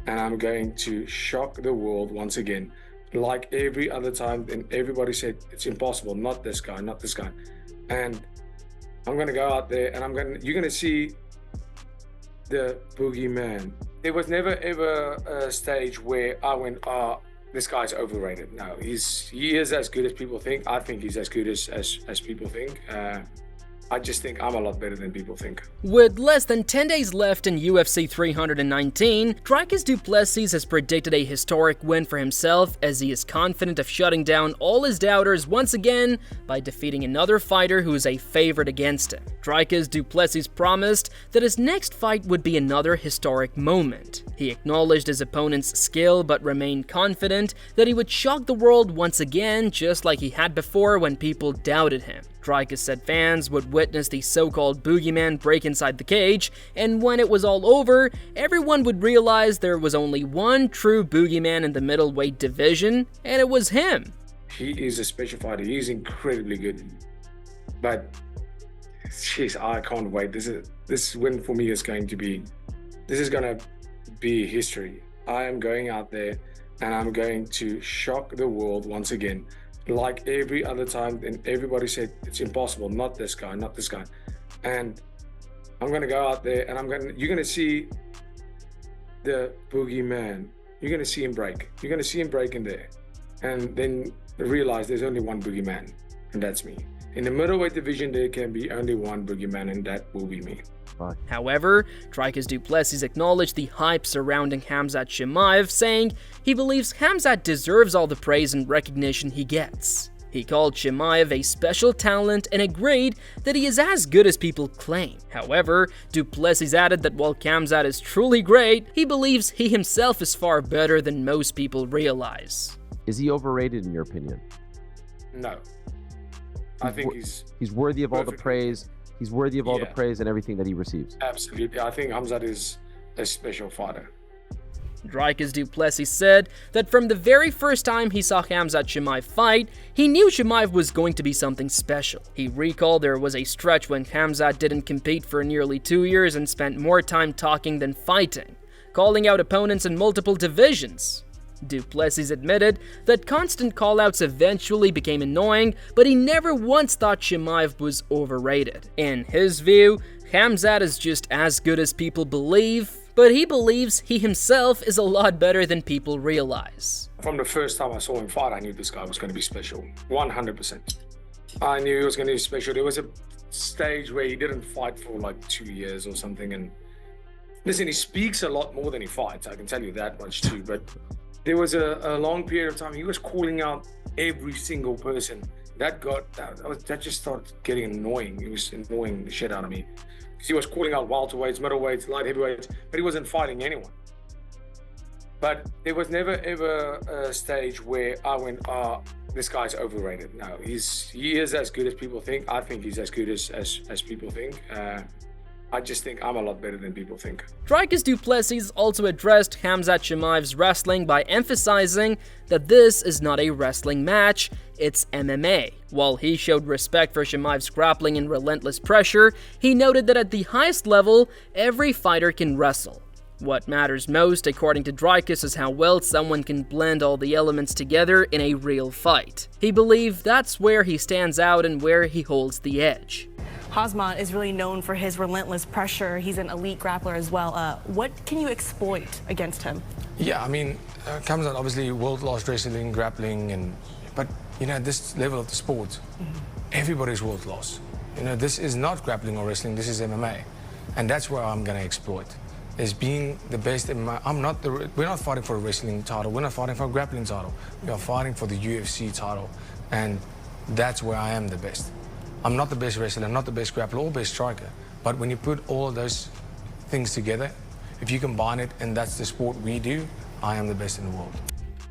and I'm going to shock the world once again. Like every other time, and everybody said, it's impossible, not this guy, not this guy. And I'm gonna go out there and you're gonna see the Boogeyman. There was never ever a stage where I went, this guy's overrated. No, he is as good as people think. I think he's as good as people think. I just think I'm a lot better than people think. With less than 10 days left in UFC 319, Dricus Du Plessis has predicted a historic win for himself as he is confident of shutting down all his doubters once again by defeating another fighter who is a favorite against him. Dricus Du Plessis promised that his next fight would be another historic moment. He acknowledged his opponent's skill but remained confident that he would shock the world once again, just like he had before when people doubted him. Dricus said fans would witness the so-called Boogeyman break inside the cage, and when it was all over, everyone would realize there was only one true Boogeyman in the middleweight division, and it was him. He is a special fighter. He's incredibly good. But, jeez, I can't wait. This win for me is going to be history. I am going out there and I'm going to shock the world once again. Like every other time, and everybody said, it's impossible, not this guy, not this guy. And I'm gonna go out there and you're gonna see the Boogeyman. You're gonna see him break. You're gonna see him break in there. And then realize there's only one Boogeyman, and that's me. In the middleweight division, there can be only one Boogeyman, and that will be me. However, Dricus Du Plessis acknowledged the hype surrounding Khamzat Chimaev, saying he believes Khamzat deserves all the praise and recognition he gets. He called Chimaev a special talent and agreed that he is as good as people claim. However, Du Plessis added that while Khamzat is truly great, he believes he himself is far better than most people realize. Is he overrated in your opinion? No. I think he's worthy of all the praise. He's worthy of all the praise and everything that he receives. Absolutely. I think Khamzat is a special fighter. Dricus Du Plessis said that from the very first time he saw Khamzat Chimaev fight, he knew Chimaev was going to be something special. He recalled there was a stretch when Khamzat didn't compete for nearly 2 years and spent more time talking than fighting, calling out opponents in multiple divisions. Du Plessis admitted that constant callouts eventually became annoying, but he never once thought Chimaev was overrated. In his view, Khamzat is just as good as people believe, but he believes he himself is a lot better than people realize. From the first time I saw him fight, I knew this guy was going to be special, 100%. I knew he was going to be special. There was a stage where he didn't fight for like 2 years or something, and listen, he speaks a lot more than he fights, I can tell you that much too, but there was a long period of time he was calling out every single person. That just started getting annoying. It was annoying the shit out of me. Because he was calling out welterweights, middleweights, light heavyweights, but he wasn't fighting anyone. But there was never ever a stage where I went, this guy's overrated. No, he is as good as people think. I think he's as good as people think. I just think I'm a lot better than people think. Dricus Du Plessis also addressed Khamzat Chimaev's wrestling by emphasizing that this is not a wrestling match, it's MMA. While he showed respect for Chimaev's grappling and relentless pressure, he noted that at the highest level, every fighter can wrestle. What matters most, according to Dricus, is how well someone can blend all the elements together in a real fight. He believed that's where he stands out and where he holds the edge. Khamzat is really known for his relentless pressure. He's an elite grappler as well. What can you exploit against him? Yeah, I mean, Khamzat obviously world-class wrestling, grappling, but you know, this level of the sport, everybody's world-class. You know, this is not grappling or wrestling, this is MMA. And that's where I'm gonna exploit, is being the best in my, we're not fighting for a wrestling title, we're not fighting for a grappling title. We are fighting for the UFC title, and that's where I am the best. I'm not the best wrestler, I'm not the best grappler or best striker, but when you put all of those things together, if you combine it, and that's the sport we do, I am the best in the world.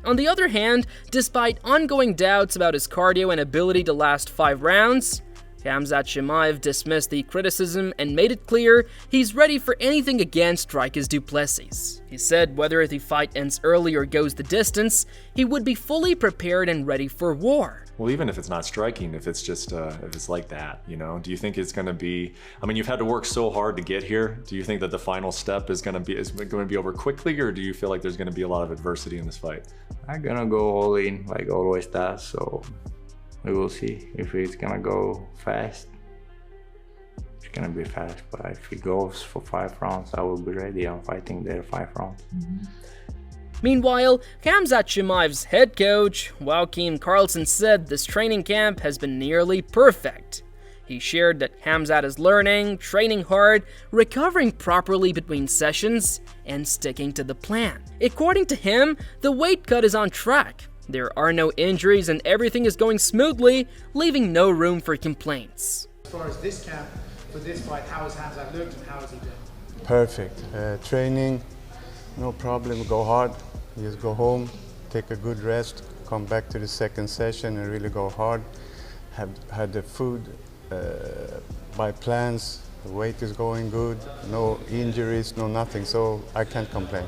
On the other hand, despite ongoing doubts about his cardio and ability to last 5 rounds, Khamzat Chimaev dismissed the criticism and made it clear he's ready for anything against Dricus Du Plessis. He said whether the fight ends early or goes the distance, he would be fully prepared and ready for war. Well, even if it's not striking, if it's just, if it's like that, you know, do you think it's going to be, I mean, you've had to work so hard to get here. Do you think that the final step is going to be over quickly, or do you feel like there's going to be a lot of adversity in this fight? I'm going to go all in, like always does, so we will see if it's going to go fast. It's going to be fast, but if it goes for 5 rounds, I will be ready. I'm fighting there 5 rounds. Meanwhile, Khamzat Chimaev's head coach, Joachim Carlson, said this training camp has been nearly perfect. He shared that Khamzat is learning, training hard, recovering properly between sessions, and sticking to the plan. According to him, the weight cut is on track. There are no injuries and everything is going smoothly, leaving no room for complaints. As far as this camp, for this fight, how has Khamzat looked and how has he been? Perfect. Training, no problem, go hard. Just go home, take a good rest, come back to the second session and really go hard. Had the food by plans, the weight is going good, no injuries, no nothing, so I can't complain.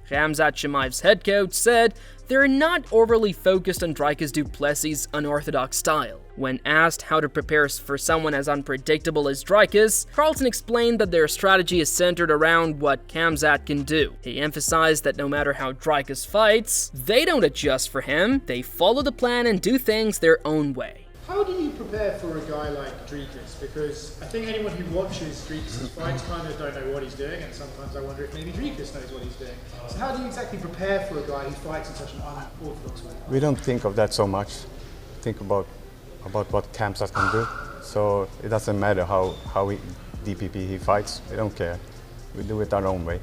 Khamzat Chimaev's head coach said they're not overly focused on Dricus Du Plessis' unorthodox style. When asked how to prepare for someone as unpredictable as Dricus, Carlson explained that their strategy is centered around what Khamzat can do. He emphasized that no matter how Dricus fights, they don't adjust for him, they follow the plan and do things their own way. How do you prepare for a guy like Dricus? Because I think anyone who watches Dricus' fights kind of don't know what he's doing, and sometimes I wonder if maybe Dricus knows what he's doing. So how do you exactly prepare for a guy who fights in such an unorthodox way? We don't think of that so much. Think about what Khamzat can do. So it doesn't matter how DPP he fights. We don't care. We do it our own way.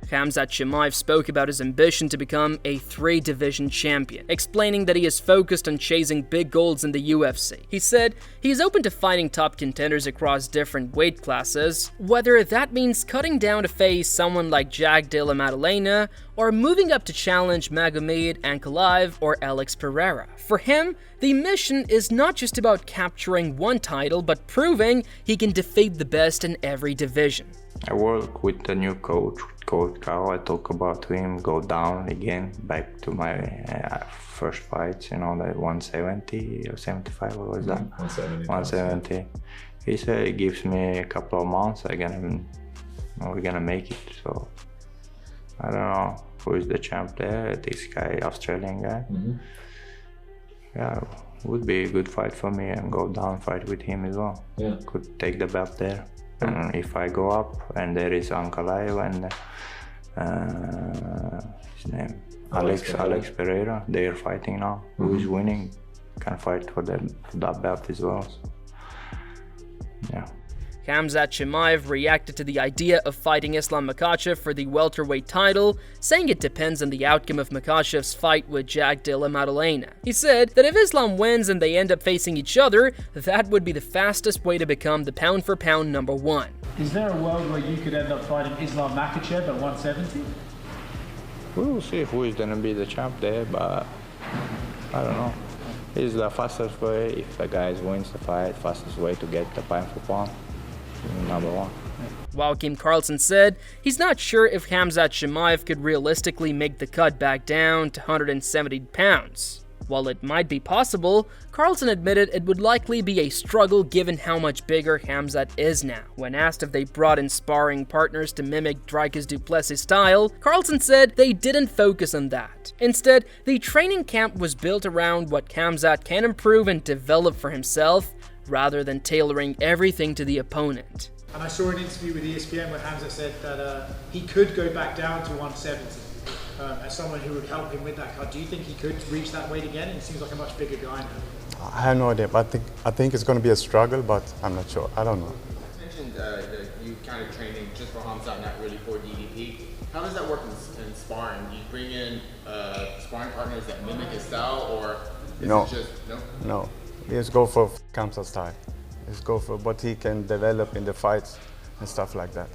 Khamzat Chimaev spoke about his ambition to become a 3-division champion, explaining that he is focused on chasing big goals in the UFC. He said he is open to fighting top contenders across different weight classes, whether that means cutting down to face someone like Jack Della Maddalena or moving up to challenge Magomed Ankalaev or Alex Pereira. For him, the mission is not just about capturing one title, but proving he can defeat the best in every division. I work with the new coach, Coach Kao. I talk about him, go down again, back to my first fights, you know, like 170 or 75, what was that? 170. He said he gives me a couple of months, we're gonna make it. So I don't know who is the champ there, this guy, Australian guy. Yeah, would be a good fight for me and go down fight with him as well. Yeah. Could take the belt there. And if I go up and there is Ankalaev and his name, Alex Pereira, they are fighting now. Who is winning can fight for that belt as well. So, yeah. Khamzat Chimaev reacted to the idea of fighting Islam Makhachev for the welterweight title, saying it depends on the outcome of Makhachev's fight with Jack Della Maddalena. He said that if Islam wins and they end up facing each other, that would be the fastest way to become the pound-for-pound #1. Is there a world where you could end up fighting Islam Makhachev at 170? We will see who is going to be the champ there, but I don't know. It's the fastest way, if the guy wins the fight, fastest way to get the pound-for-pound. #1. Joachim Carlson said he's not sure if Khamzat Chimaev could realistically make the cut back down to 170 pounds. While it might be possible, Carlson admitted it would likely be a struggle given how much bigger Khamzat is now. When asked if they brought in sparring partners to mimic Dricus Du Plessis' style, Carlson said they didn't focus on that. Instead, the training camp was built around what Khamzat can improve and develop for himself, rather than tailoring everything to the opponent. And I saw an interview with ESPN where Khamzat said that he could go back down to 170 as someone who would help him with that cut. Do you think he could reach that weight again? He seems like a much bigger guy now. I have no idea, but I think it's going to be a struggle, but I'm not sure. I don't know. You mentioned you kind of training just for Khamzat, not really for DDP. How does that work in sparring? Do you bring in sparring partners that mimic his style, or is it just no? No. Let's go for Khamzat style. Let's go for what he can develop in the fights and stuff like that.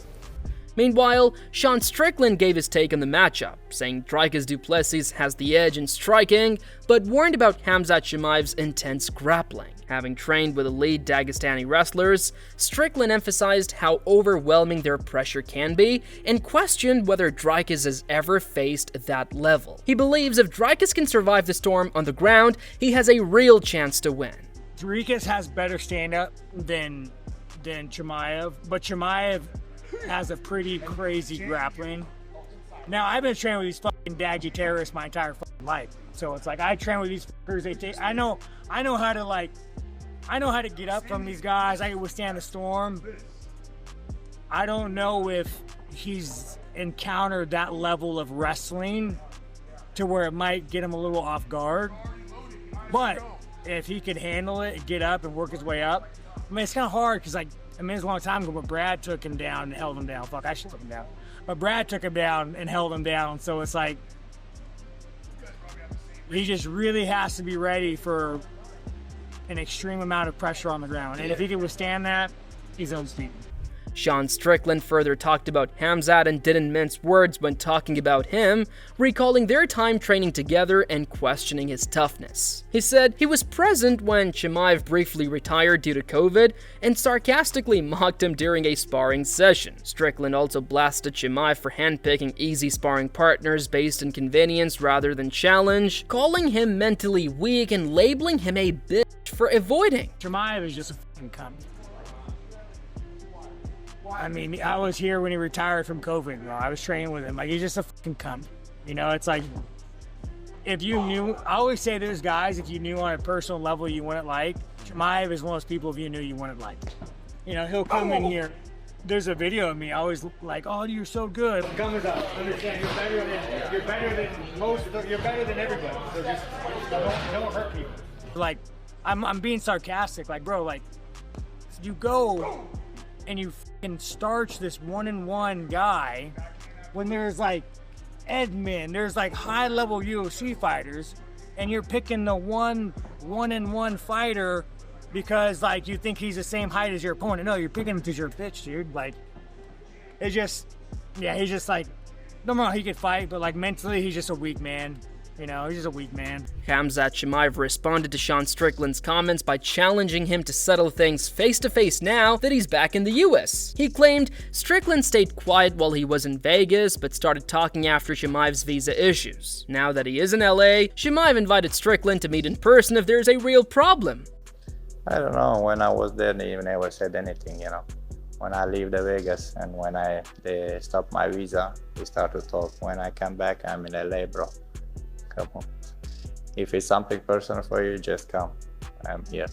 Meanwhile, Sean Strickland gave his take on the matchup, saying Dricus Du Plessis has the edge in striking, but warned about Khamzat Chimaev's intense grappling. Having trained with elite Dagestani wrestlers, Strickland emphasized how overwhelming their pressure can be and questioned whether Dricus has ever faced that level. He believes if Dricus can survive the storm on the ground, he has a real chance to win. Dricus has better stand-up than Chimaev, but Chimaev has a pretty crazy grappling. Now, I've been training with these fucking daggy terrorists my entire fucking life. So it's like, I train with these fuckers, I know how to get up from these guys. I can withstand the storm. I don't know if he's encountered that level of wrestling to where it might get him a little off guard. But if he could handle it, get up and work his way up. I mean, it's kind of hard because, like, I mean, it's a long time ago, but Brad took him down and held him down. Fuck, I should took him down. But Brad took him down and held him down. So it's like, he just really has to be ready for an extreme amount of pressure on the ground. And if he can withstand that, he's undefeated. Sean Strickland further talked about Khamzat and didn't mince words when talking about him, recalling their time training together and questioning his toughness. He said he was present when Chimaev briefly retired due to COVID and sarcastically mocked him during a sparring session. Strickland also blasted Chimaev for handpicking easy sparring partners based in convenience rather than challenge, calling him mentally weak and labeling him a bitch for avoiding. Chimaev is just a fucking cunt. I mean, I was here when he retired from COVID, bro. I was training with him. Like, he's just a fucking cunt. You know, it's like, if you knew, I always say there's guys, if you knew on a personal level you wouldn't like, Chimaev is one of those people if you knew you wouldn't like. You know, he'll come in here. There's a video of me, I always like, oh, you're so good. Khamzat, understand, you're better than everybody. So just don't hurt people. Like, I'm being sarcastic, like, bro, like, you go and you fucking starch this one-on-one guy when there's like Edmund, there's like high-level UFC fighters, and you're picking the one-on-one fighter because like you think he's the same height as your opponent. No, you're picking him because you're a bitch, dude. Like, it's just, yeah, he's just like, no, he could fight, but like mentally he's just a weak man. You know, he's just a weak man. Khamzat Chimaev responded to Sean Strickland's comments by challenging him to settle things face-to-face now that he's back in the US. He claimed Strickland stayed quiet while he was in Vegas, but started talking after Chimaev's visa issues. Now that he is in LA, Chimaev invited Strickland to meet in person if there's a real problem. I don't know, when I was there, they never said anything, you know. When I leave the Vegas and when they stopped my visa, we start to talk. When I come back, I'm in LA, bro. Come on. If it's something personal for you, just come. I'm here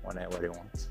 whenever you want.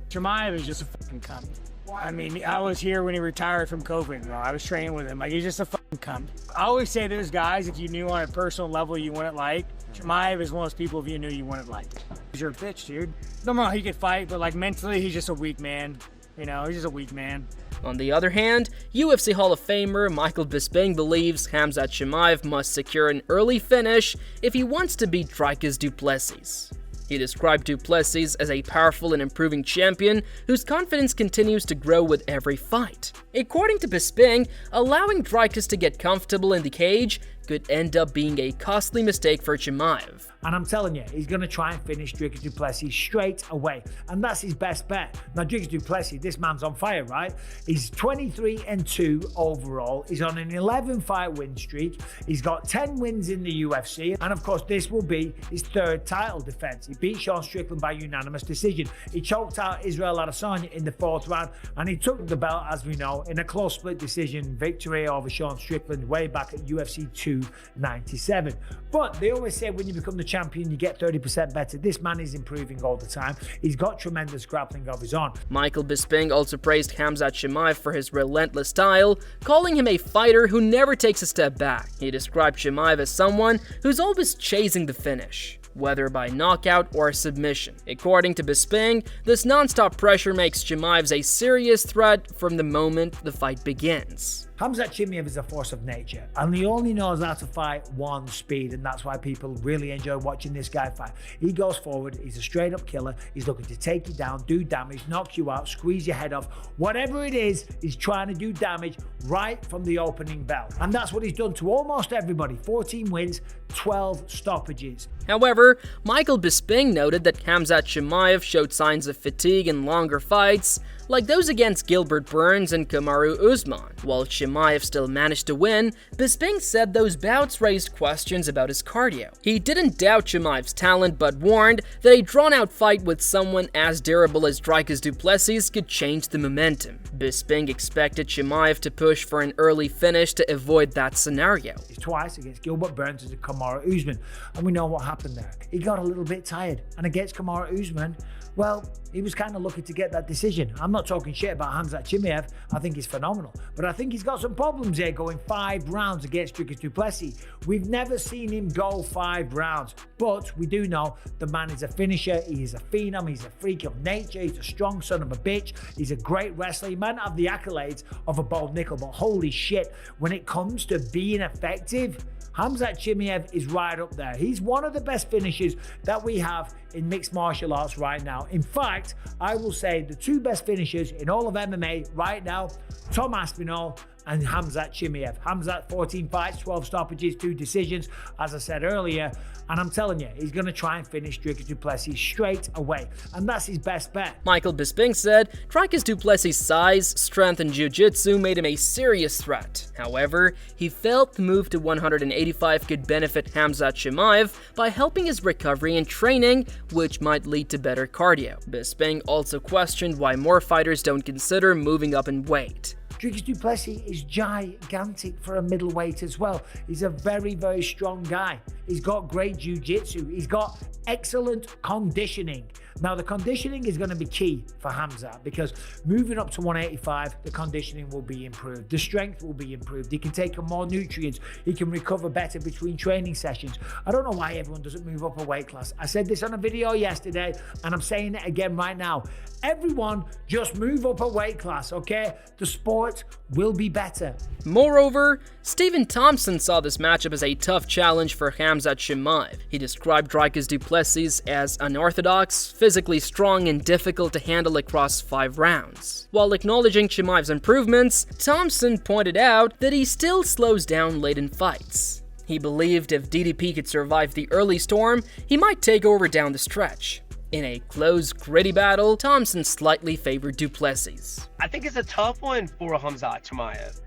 Chimaev is just a fucking cunt. I mean, I was here when he retired from COVID, bro. I was training with him. Like, he's just a fucking cunt. I always say there's guys, if you knew on a personal level you wouldn't like, Chimaev is one of those people if you knew you wouldn't like. You're a bitch, dude. No, he could fight, but like mentally, he's just a weak man. You know, he's just a weak man. On the other hand, UFC Hall of Famer Michael Bisping believes Khamzat Chimaev must secure an early finish if he wants to beat Dricus Du Plessis. He described Du Plessis as a powerful and improving champion whose confidence continues to grow with every fight. According to Bisping, allowing Dricus to get comfortable in the cage could end up being a costly mistake for Chimaev. And I'm telling you, he's going to try and finish Dricus Du Plessis straight away. And that's his best bet. Now, Dricus Du Plessis, this man's on fire, right? He's 23-2 overall. He's on an 11-fight win streak. He's got 10 wins in the UFC. And of course, this will be his third title defense. He beat Sean Strickland by unanimous decision. He choked out Israel Adesanya in the 4th round. And he took the belt, as we know, in a close split decision victory over Sean Strickland way back at UFC 297. But they always say when you become the champion, you get 30% better. This man is improving all the time. He's got tremendous grappling of his own. Michael Bisping also praised Khamzat Chimaev for his relentless style, calling him a fighter who never takes a step back. He described Chimaev as someone who's always chasing the finish, whether by knockout or submission. According to Bisping, this non-stop pressure makes Chimaev a serious threat from the moment the fight begins. Khamzat Chimaev is a force of nature, and he only knows how to fight one speed, and that's why people really enjoy watching this guy fight. He goes forward, he's a straight up killer, he's looking to take you down, do damage, knock you out, squeeze your head off. Whatever it is, he's trying to do damage right from the opening bell. And that's what he's done to almost everybody. 14 wins, 12 stoppages. However, Michael Bisping noted that Khamzat Chimaev showed signs of fatigue in longer fights, like those against Gilbert Burns and Kamaru Usman. While Chimaev still managed to win, Bisping said those bouts raised questions about his cardio. He didn't doubt Chimaev's talent, but warned that a drawn-out fight with someone as durable as Dricus Du Plessis could change the momentum. Bisping expected Chimaev to push for an early finish to avoid that scenario. Twice against Gilbert Burns and Kamaru Usman, and we know what happened there. He got a little bit tired, and against Kamaru Usman, well, he was kind of lucky to get that decision. I'm not talking shit about Khamzat Chimaev. I think he's phenomenal, but I think he's got some problems here going 5 rounds against Dricus Du Plessis. We've never seen him go 5 rounds, but we do know the man is a finisher. He is a phenom. He's a freak of nature. He's a strong son of a bitch. He's a great wrestler. He might not have the accolades of a Bold Nickel, but holy shit, when it comes to being effective, Khamzat Chimaev is right up there. He's one of the best finishers that we have in mixed martial arts right now. In fact, I will say the 2 best finishers in all of MMA right now, Tom Aspinall and Khamzat Chimaev. Khamzat, 14 fights, 12 stoppages, 2 decisions, as I said earlier. And I'm telling you, he's going to try and finish Dricus Du Plessis straight away. And that's his best bet. Michael Bisping said Dricus Du Plessis' size, strength, and jiu-jitsu made him a serious threat. However, he felt the move to 185 could benefit Khamzat Chimaev by helping his recovery and training, which might lead to better cardio. Bisping also questioned why more fighters don't consider moving up in weight. Dricus Du Plessis is gigantic for a middleweight as well. He's a very, very strong guy. He's got great jiu-jitsu. He's got excellent conditioning. Now, the conditioning is going to be key for Khamzat because moving up to 185, the conditioning will be improved. The strength will be improved. He can take on more nutrients. He can recover better between training sessions. I don't know why everyone doesn't move up a weight class. I said this on a video yesterday, and I'm saying it again right now. Everyone just move up a weight class, okay? The sport will be better. Moreover, Stephen Thompson saw this matchup as a tough challenge for Khamzat Chimaev. He described Dricus Du Plessis as unorthodox, physically strong, and difficult to handle across 5 rounds. While acknowledging Chimaev's improvements, Thompson pointed out that he still slows down late in fights. He believed if DDP could survive the early storm, he might take over down the stretch. In a close, gritty battle, Thompson slightly favored Du Plessis. I think it's a tough one for Khamzat Chimaev.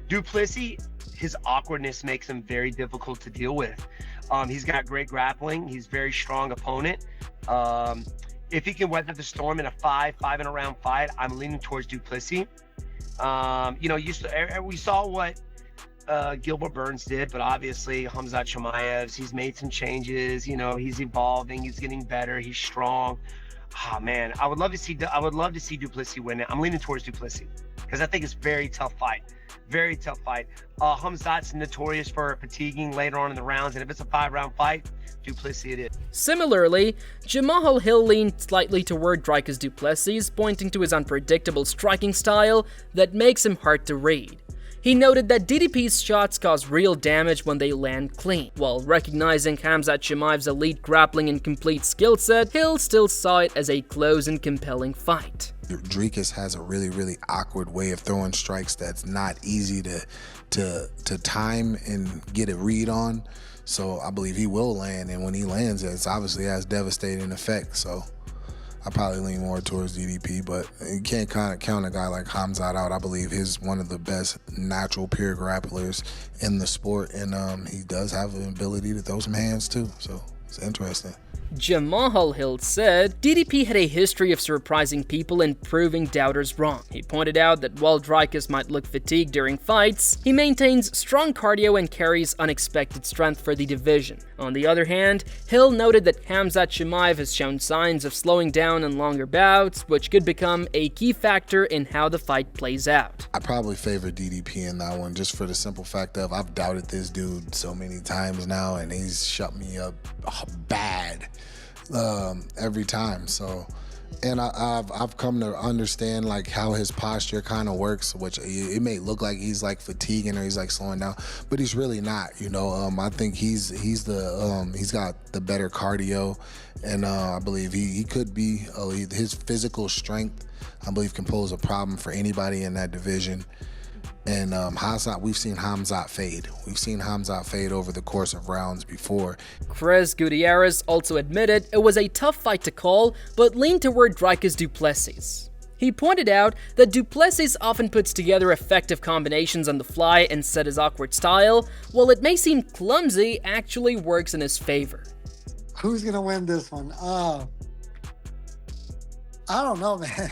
Du Plessis, his awkwardness makes him very difficult to deal with. He's got great grappling. He's a very strong opponent. If he can weather the storm in a 5 and a round fight, I'm leaning towards Du Plessis. We saw what Gilbert Burns did, but obviously Khamzat Chimaev, he's made some changes. You know, he's evolving, he's getting better, he's strong. Oh man, I would love to see Du Plessis win it. I'm leaning towards Du Plessis because I think it's a very tough fight. Very tough fight. Khamzat's notorious for fatiguing later on in the rounds, and if it's a 5-round fight, Du Plessis it is. Similarly, Jamahal Hill leaned slightly toward Dricus Du Plessis, pointing to his unpredictable striking style that makes him hard to read. He noted that DDP's shots cause real damage when they land clean. While recognizing Khamzat Chimaev's elite grappling and complete skill set, Hill still saw it as a close and compelling fight. Dricus has a really awkward way of throwing strikes that's not easy to time and get a read on. So I believe he will land, and when he lands, it's obviously has devastating effect. So I probably lean more towards DDP, but you can't kind of count a guy like Khamzat out. I believe he's one of the best natural pure grapplers in the sport, and he does have an ability to throw some hands too, so it's interesting. Jamahal Hill said DDP had a history of surprising people and proving doubters wrong. He pointed out that while Dricus might look fatigued during fights, he maintains strong cardio and carries unexpected strength for the division. On the other hand, Hill noted that Khamzat Chimaev has shown signs of slowing down in longer bouts, which could become a key factor in how the fight plays out. I probably favor DDP in that one, just for the simple fact of I've doubted this dude so many times now, and he's shut me up bad every time. So And I've come to understand like how his posture kind of works, which it may look like he's like fatiguing or he's like slowing down, but he's really not. You know, I think he's got the better cardio, and I believe he could be his physical strength, I believe, can pose a problem for anybody in that division. And Khamzat, we've seen Khamzat fade. We've seen Khamzat fade over the course of rounds before. Chris Gutierrez also admitted it was a tough fight to call, but leaned toward Dricus Du Plessis. He pointed out that Du Plessis often puts together effective combinations on the fly and set his awkward style, while it may seem clumsy, actually works in his favor. Who's gonna win this one? I don't know, man.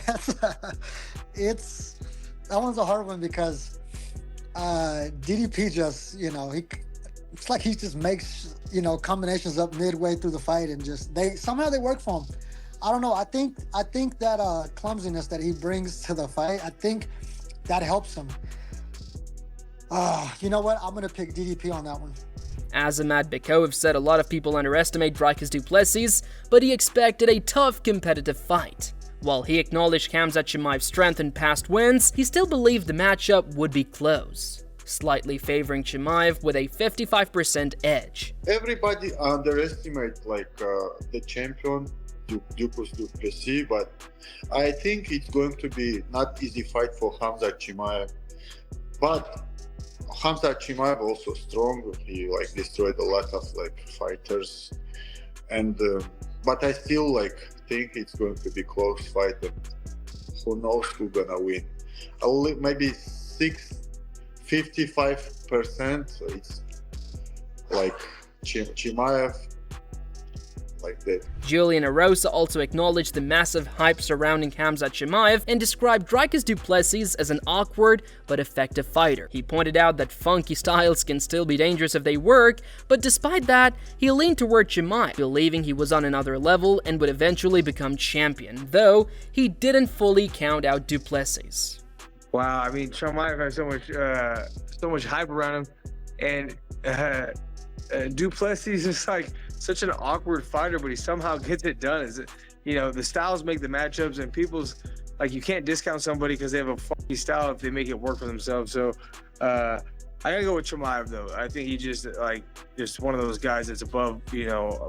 That one's a hard one because DDP just, it's like he just makes, combinations up midway through the fight and just somehow they work for him. I don't know. I think that clumsiness that he brings to the fight, I think that helps him. You know what? I'm gonna pick DDP on that one. Azamat Bekaev said a lot of people underestimate Dricus Du Plessis, but he expected a tough competitive fight. While he acknowledged Khamzat Chimaev's strength in past wins, he still believed the matchup would be close, slightly favoring Chimaev with a 55% edge. Everybody underestimates the champion, Dricus Du Plessis, but I think it's going to be not easy fight for Khamzat Chimaev. But Khamzat Chimaev also strong. He destroyed a lot of fighters, and but I still think it's going to be close fight, and who knows who's gonna win. Maybe 55%. So it's Chimaev, like that. Julian Erosa also acknowledged the massive hype surrounding Khamzat Chimaev and described Dricus Du Plessis as an awkward but effective fighter. He pointed out that funky styles can still be dangerous if they work, but despite that, he leaned toward Chimaev, believing he was on another level and would eventually become champion, though he didn't fully count out Du Plessis. Wow, I mean, Chimaev has so much hype around him, and Du Plessis is such an awkward fighter, but he somehow gets it done. The styles make the matchups, and you can't discount somebody because they have a funky style if they make it work for themselves. So I gotta go with Chimaev though. I think he just one of those guys that's above,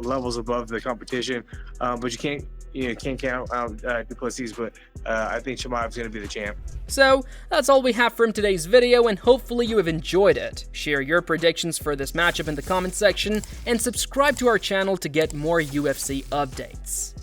levels above the competition. But you can't count out Du Plessis, but I think Chimaev's gonna be the champ. So, that's all we have from today's video, and hopefully you have enjoyed it. Share your predictions for this matchup in the comment section, and subscribe to our channel to get more UFC updates.